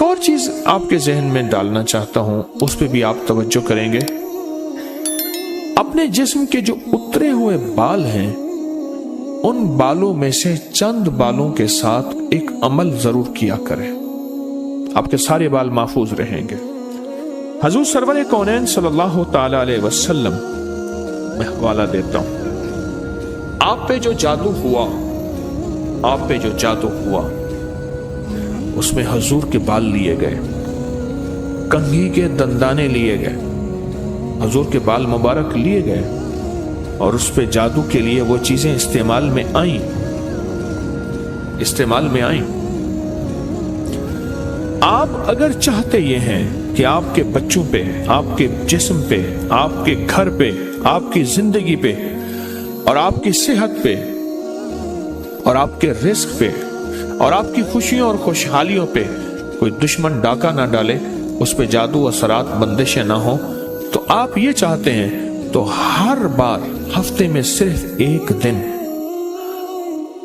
ایک اور چیز آپ کے ذہن میں ڈالنا چاہتا ہوں، اس پہ بھی آپ توجہ کریں گے۔ اپنے جسم کے جو اترے ہوئے بال ہیں، ان بالوں میں سے چند بالوں کے ساتھ ایک عمل ضرور کیا کریں، آپ کے سارے بال محفوظ رہیں گے۔ حضور سرور کونین صلی اللہ تعالی علیہ وسلم میں حوالہ دیتا ہوں، آپ پہ جو جادو ہوا اس میں حضور کے بال لیے گئے، کنگھی کے دندانے لیے گئے، حضور کے بال مبارک لیے گئے، اور اس پہ جادو کے لیے وہ چیزیں استعمال میں آئیں۔ آپ اگر چاہتے یہ ہیں کہ آپ کے بچوں پہ، آپ کے جسم پہ، آپ کے گھر پہ، آپ کی زندگی پہ، اور آپ کی صحت پہ، اور آپ کے رزق پہ، اور آپ کی خوشیوں اور خوشحالیوں پہ کوئی دشمن ڈاکہ نہ ڈالے، اس پہ جادو اثرات بندشیں نہ ہوں، تو آپ یہ چاہتے ہیں تو ہر بار ہفتے میں صرف ایک دن،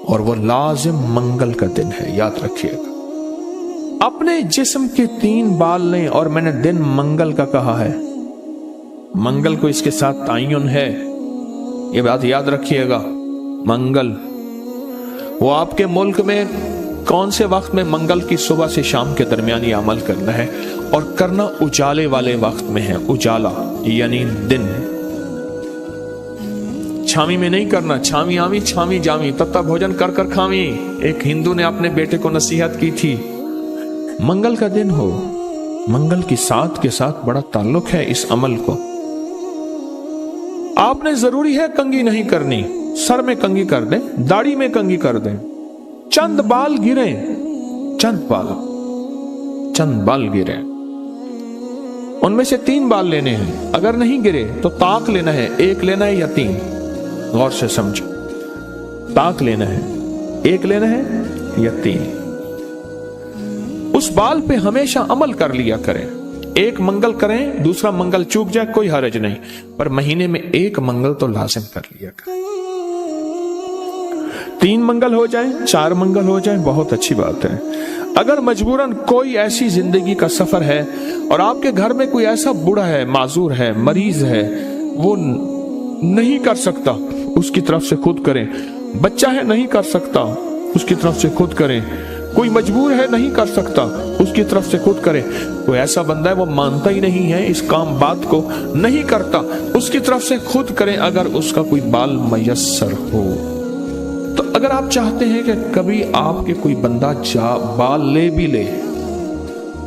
اور وہ لازم منگل کا دن ہے، یاد رکھیے گا، اپنے جسم کے 3 بال لیں، اور میں نے دن منگل کا کہا ہے، منگل کو اس کے ساتھ تعین ہے، یہ بات یاد رکھیے گا۔ منگل وہ آپ کے ملک میں کون سے وقت میں منگل کی صبح سے شام کے درمیان یہ عمل کرنا ہے، اور کرنا اجالے والے وقت میں ہے، اجالا یعنی دن، چھامی میں نہیں کرنا، چھامی آمی چھامی جامی، تتا بھوجن کر کر کھامی، ایک ہندو نے اپنے بیٹے کو نصیحت کی تھی۔ منگل کا دن ہو، منگل کی ساتھ کے ساتھ بڑا تعلق ہے اس عمل کو۔ آپ نے ضروری ہے کنگھی نہیں کرنی، سر میں کنگھی کر دیں، داڑھی میں کنگھی کر دیں، چند بال گریں، چند بال گریں، ان میں سے 3 بال لینے ہیں، اگر نہیں گرے تو طاق لینا ہے، 1 لینا ہے یا 3، غور سے سمجھو، طاق لینا ہے، 1 لینا ہے یا 3۔ اس بال پہ ہمیشہ عمل کر لیا کریں، 1 منگل کریں، دوسرا منگل چوک جائے کوئی حرج نہیں، پر مہینے میں 1 منگل تو لازم کر لیا کریں، 3 منگل ہو جائیں، 4 منگل ہو جائیں، بہت اچھی بات ہے۔ اگر مجبوراً کوئی ایسی زندگی کا سفر ہے اور آپ کے گھر میں کوئی ایسا بوڑھا ہے، معذور ہے، مریض ہے، وہ نہیں کر سکتا، اس کی طرف سے خود کریں، بچہ ہے نہیں کر سکتا، اس کی طرف سے خود کریں، کوئی مجبور ہے نہیں کر سکتا، اس کی طرف سے خود کریں، کوئی ایسا بندہ ہے وہ مانتا ہی نہیں ہے اس کام بات کو، نہیں کرتا، اس کی طرف سے خود کریں اگر اس کا کوئی بال میسر ہو۔ تو اگر آپ چاہتے ہیں کہ کبھی آپ کے کوئی بندہ بال لے بھی لے،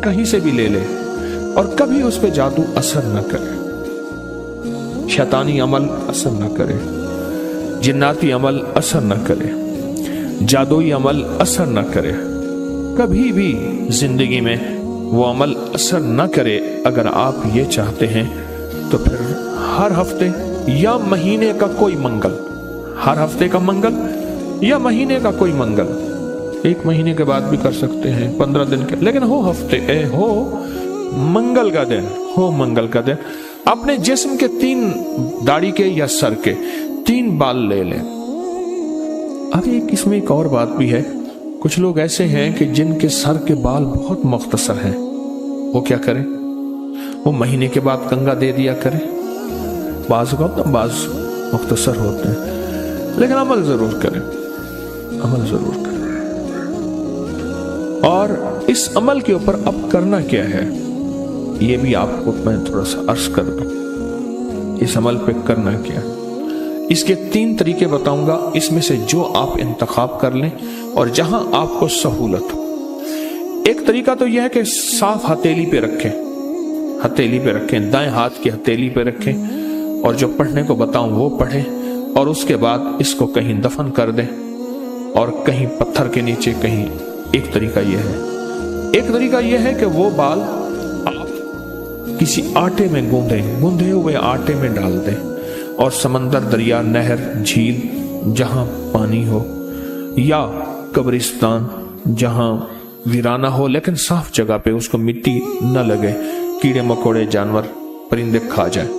کہیں سے بھی لے لے، اور کبھی اس پہ جادو اثر نہ کرے، شیطانی عمل اثر نہ کرے، جناتی عمل اثر نہ کرے، جادوئی عمل اثر نہ کرے، کبھی بھی زندگی میں وہ عمل اثر نہ کرے، اگر آپ یہ چاہتے ہیں تو پھر ہر ہفتے یا مہینے کا کوئی منگل، ہر ہفتے کا منگل یا مہینے کا کوئی منگل، 1 مہینے کے بعد بھی کر سکتے ہیں، 15 دن کے، لیکن ہو منگل کا دن، ہو منگل کا دن، اپنے جسم کے 3 داڑھی کے یا سر کے 3 بال لے لیں۔ اب اس میں ایک اور بات بھی ہے، کچھ لوگ ایسے ہیں کہ جن کے سر کے بال بہت مختصر ہیں، وہ کیا کریں؟ وہ مہینے کے بعد کنگا دے دیا کریں، بعض مختصر ہوتے ہیں، لیکن عمل ضرور کریں، عمل ضرور کریں۔ اور اس عمل کے اوپر اب کرنا کیا ہے، یہ بھی آپ کو میں تھوڑا سا عرض کر دوں، اس عمل پہ کرنا کیا ہے۔ اس کے 3 طریقے بتاؤں گا، اس میں سے جو آپ انتخاب کر لیں اور جہاں آپ کو سہولت ہو۔ ایک طریقہ تو یہ ہے کہ صاف ہتھیلی پہ رکھیں، دائیں ہاتھ کی ہتھیلی پہ رکھیں، اور جو پڑھنے کو بتاؤں وہ پڑھیں، اور اس کے بعد اس کو کہیں دفن کر دیں، اور کہیں پتھر کے نیچے کہیں۔ ایک طریقہ یہ ہے کہ وہ بال آپ کسی آٹے میں گوندھے ہوئے آٹے میں ڈال دیں، اور سمندر، دریا، نہر، جھیل جہاں پانی ہو، یا قبرستان جہاں ویرانہ ہو لیکن صاف جگہ پہ، اس کو مٹی نہ لگے، کیڑے مکوڑے، جانور، پرندے کھا جائیں۔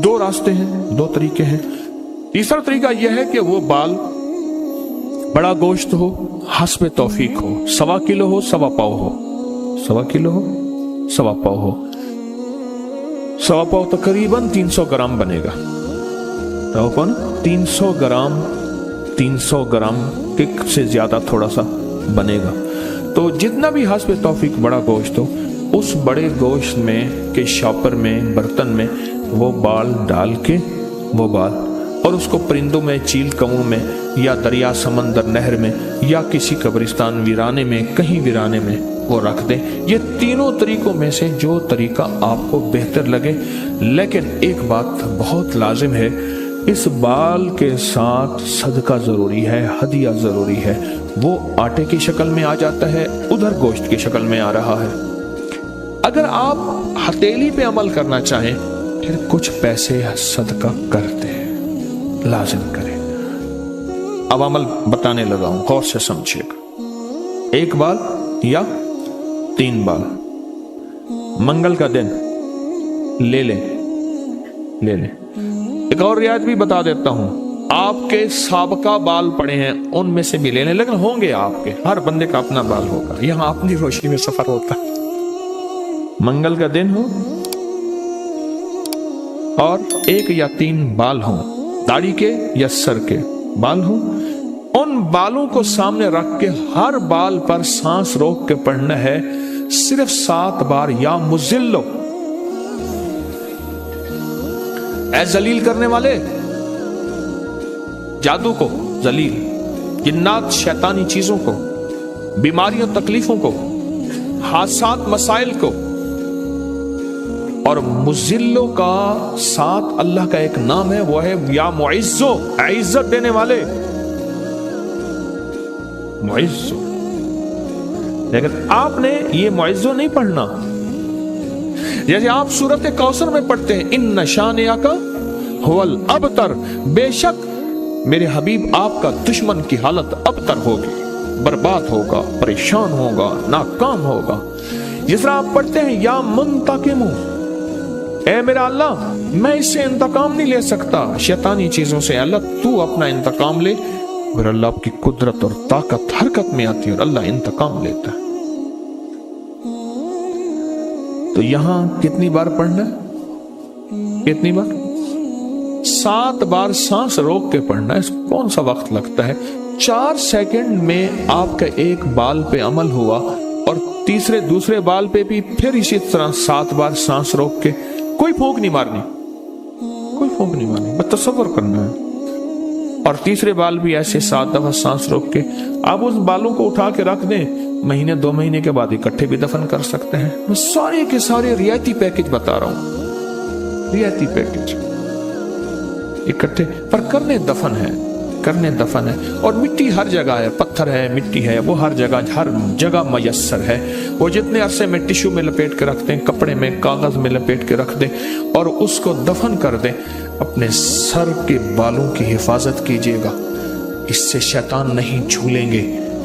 2 راستے ہیں، 2 طریقے ہیں۔ تیسرا طریقہ یہ ہے کہ وہ بال بڑا گوشت ہو، حسب توفیق ہو، 1.25 کلو ہو، 1.25 پاؤ ہو، 1.25 किलो हो, 1.25 पाव हो, 1.25 पाव तकरीबन 300 ग्राम बनेगा। तो कौन 300 ग्राम के से ज्यादा थोड़ा सा बनेगा। तो जितना भी हस्ब तौफीक बड़ा गोश्त हो, उस बड़े गोश्त में के शॉपर में, बर्तन में वो बाल डाल के, वो बाल, और उसको परिंदों में, चील कौओं में, या दरिया, समंदर, नहर में, या किसी कब्रिस्तान वीराने में, कहीं वीराने में वो रख दें। ये तीनों तरीकों में से जो तरीका आपको बेहतर लगे। लेकिन एक बात बहुत लाजिम है, इस बाल के साथ सदका जरूरी है, हदिया जरूरी है। वो आटे की शक्ल में आ जाता है, उधर गोश्त की शक्ल में आ रहा है। अगर आप हथेली पे अमल करना चाहें, फिर कुछ पैसे सदका करते हैं, लाजिम करें। अब अमल बताने लगा हूं, गौर से समझिएगा। 1 बाल या 3 बाल मंगल का दिन ले लें। एक और रियायत भी बता देता हूं, आपके साबका बाल पड़े हैं उनमें से भी ले लें, लेकिन होंगे आपके, हर बंदे का अपना बाल होगा। यहां अपनी रोशनी में सफर होता है। मंगल का दिन हो और 1 या 3 बाल हो, दाढ़ी के या सर के बाल हो, उन बालों को सामने रख के हर बाल पर सांस रोक के पढ़ना है सिर्फ 7 बार, या मुजिल्लो, ऐ जलील करने वाले, जादू को जलील, जिन्नात शैतानी चीजों को, बीमारियों तकलीफों को, हादसात मसाइल को। और मुजिल्लो का साथ अल्लाह का एक नाम है, वो है या मुइज्जो, इज्जत देने वाले, मुइज्जो। लेकिन आपने ये मुइज्जो नहीं पढ़ना। जैसे आप सूरत कौसर में पढ़ते हैं, इन्ना शानिया का हुवल अबतर, बेशक मेरे हबीब आपका दुश्मन की हालत अबतर होगी, बर्बाद होगा, परेशान होगा, नाकाम होगा। जिस तरह आप पढ़ते हैं या मुंतकिमु, ऐ मेरा अल्लाह मैं इससे इंतकाम नहीं ले सकता, शैतानी चीजों से, अल्लाह तू अपना इंतकाम ले। और अल्लाह की कुदरत और ताकत हरकत में आती है और अल्लाह इंतकाम लेता है। तो यहां कितनी बार पढ़ना है? कितनी बार? 7 बार सांस रोक के पढ़ना है। कौन सा वक्त लगता है? 4 सेकंड में आपका एक बाल पे अमल हुआ और दूसरे बाल पे भी फिर इसी तरह 7 बार सांस रोक के, कोई फूंक नहीं मारनी, कोई फूंक नहीं मारनी, बस तसव्वुर करना है। और तीसरे बाल भी ऐसे 7 दफा सांस रोक के आप उस बालों को उठा के रख दें, महीने 2 महीने के बाद इकट्ठे भी दफन कर सकते हैं। मैं सारे के सारे रियायती पैकेज बता रहा हूं, रियायती पैकेज इकट्ठे, पर करने दफन है, करने दफन है। और मिट्टी हर जगह है, पत्थर है, मिट्टी है, वो हर जगह मयस्सर है। वो जितने अरसे में टिश्यू में लपेट के रखते हैं, कपड़े में, कागज में लपेट के रख दें और उसको दफन कर दें। अपने सर के बालों की हिफाजत कीजिएगा, इससे शैतान नहीं झूलेंगे,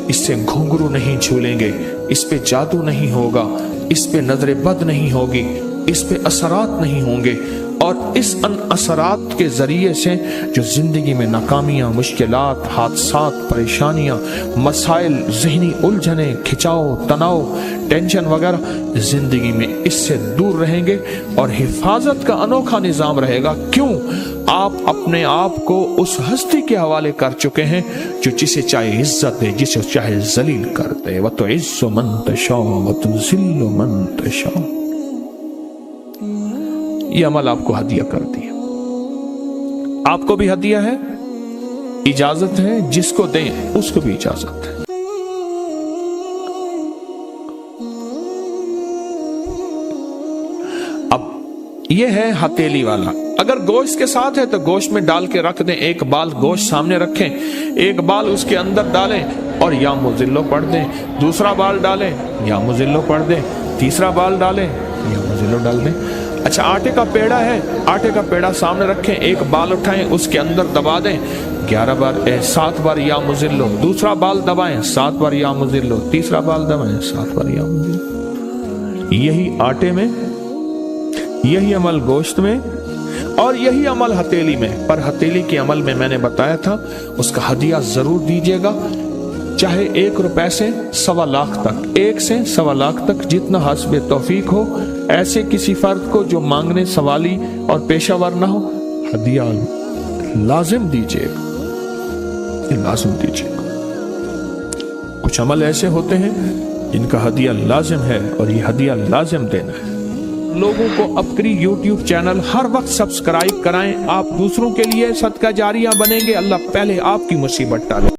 इससे घुंघरू नहीं झूलेंगे, इस पे जादू नहीं होगा, इस पे नजर बद नहीं होगी, इस पे असरात नहीं होंगे। और इस असरात के जरिए से जो जिंदगी में नाकामियां, मुश्किलात, हादसात, परेशानियां, मसाइल, जहनी उलझने, खिंचाव, तनाव, टेंशन वगैरह, जिंदगी में इससे दूर रहेंगे और हिफाजत का अनोखा निजाम रहेगा। क्यों? आप अपने आप को उस हस्ती के हवाले कर चुके हैं जो जिसे चाहे इज्जत दे, जिसे चाहे जलील कर दे। व तो इज्जो मन तशा व तुज़िल्लु मन तशा। ये अमल आपको हदिया कर दिया, आपको भी हदिया है, इजाजत है, जिसको दें उसको भी इजाजत है। अब ये है हथेली वाला। अगर गोश्त के साथ है तो गोश्त में डाल के रख दें, एक बाल गोश्त सामने रखें, एक बाल उसके अंदर डालें और या मुजिल्लो पढ़ दें, दूसरा बाल डालें, या मुजिल्लो पढ़ दें, तीसरा बाल डालें, या मुजिल्लो डाल दें। अच्छा, आटे का पेड़ा है, आटे का पेड़ा सामने रखें, एक बाल उठाएं, उसके अंदर दबा दें 7 बार या मुजिल्लो, दूसरा बाल दबाएं 7 बार या मुजिल्लो, तीसरा बाल दबाएं 7 बार या मुजिल्लो। यही आटे में, यही अमल गोश्त में और यही अमल हथेली में। पर हथेली के अमल में मैंने बताया था उसका हदिया जरूर दीजिएगा, चाहे 1 रुपए से 1.25 लाख तक, 1 से 1.25 लाख तक, जितना हस्बे तौफीक हो। ऐसे किसी फर्द को जो मांगने सवाली और पेशावर ना हो, हदिया लाजिम दीजिएगा, लाजिम दीजिएगा। कुछ अमल ऐसे होते हैं जिनका हदिया लाजिम है और ये हदिया लाजिम देना है। लोगों को अपनी YouTube चैनल हर वक्त सब्सक्राइब कराएं। आप दूसरों के लिए सदका जारिया बनेंगे, अल्लाह पहले आपकी मुसीबत टाले।